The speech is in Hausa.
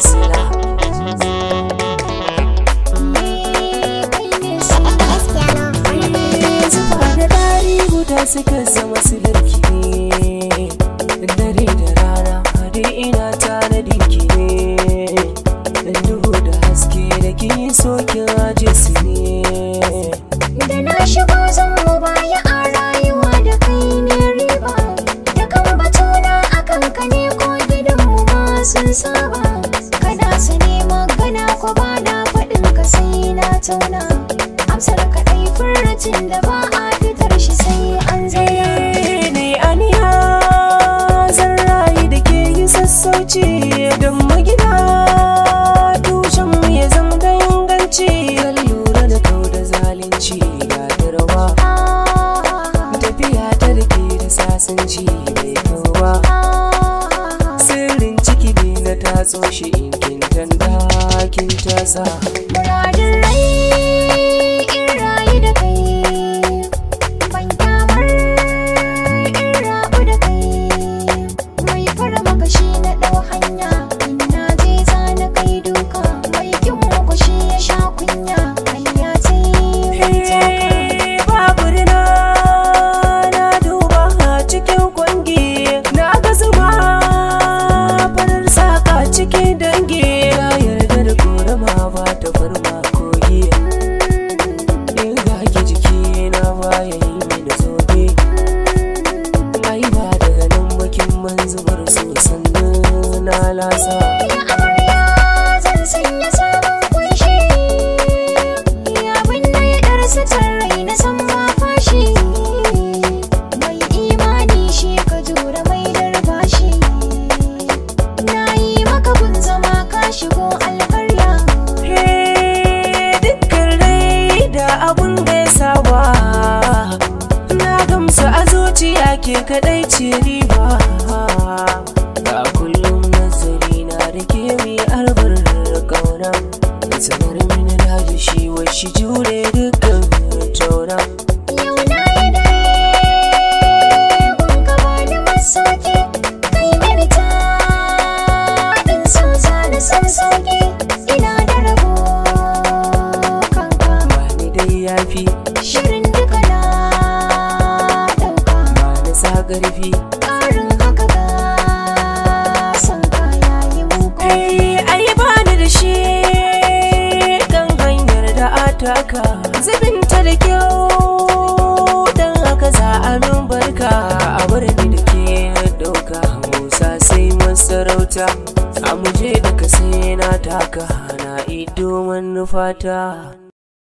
sila. Zuba da dari guda suka zama silarki ne, dare da rana hade ina tanadin ki ne, duhu da haske da kin so kin aje su ne. Da na shigo zan mu baya a rayuwa da kai ne riba, da kan batuna akan ka ne ko gidanmu ma sun saba. Kada su ne magana ko ba na faɗin ka sai na tauna, amsar kaɗai furcin da ba a fitar shi sai an zauna. Ne aniya zan rayu da ke yi sassauci don magina tushen mu ya zama da inganci. Kan lura da kau da zalunci ga darawa, tafiya ta da ke da sasanci mai kawa. Sirrin ciki ne na tatso shi in kin tanda kin tasa. Muradin rai in rayu da kai, ban kyamar in rabu da kai. Mai fara makashi na ɗau hanya, in na je za na kai duka. Mai kin makwashi ya sha kunya, hanya ce mai taka. Babu rina na duba cikin kwangi, na ga zuma farar saka cikin dangi. Na yarda da korama ba ta farma kogi, in ga ki jiki na baya yi mini zobe. Ai ba daga nan bakin manzubar su sannan na lasa. Ya amarya zan sanya sabon kunshi, ya binne ya ɗarsa tarrai na san ma fashi. Mai imani shi ka jura mai darbashi, na yi maka gun zama ka shigo alkarya. Dukkan rai da abun da ya saba, na gamsu a zuciya ke kadai ce riba. Ga kullum nazari na rike mi arbar kauna, sanar mini da shi washi jure dukkan tauna. Yau na yi dare gun gaba da masauki, kai mini ta ɗin so za na san sauki. Ina da rabo kanka, Bani dai yafi, shirin duka na ɗauka. ba na sa ƙarfi. Ƙarin haka ga son kaya yi muku. Ai bani da shi kan hanyar da ataka, zubinta da kyau dan haka za a min barka. A bar ni da ke dauka musa sai masarauta, a muje da ka sai na taka na ido manufata.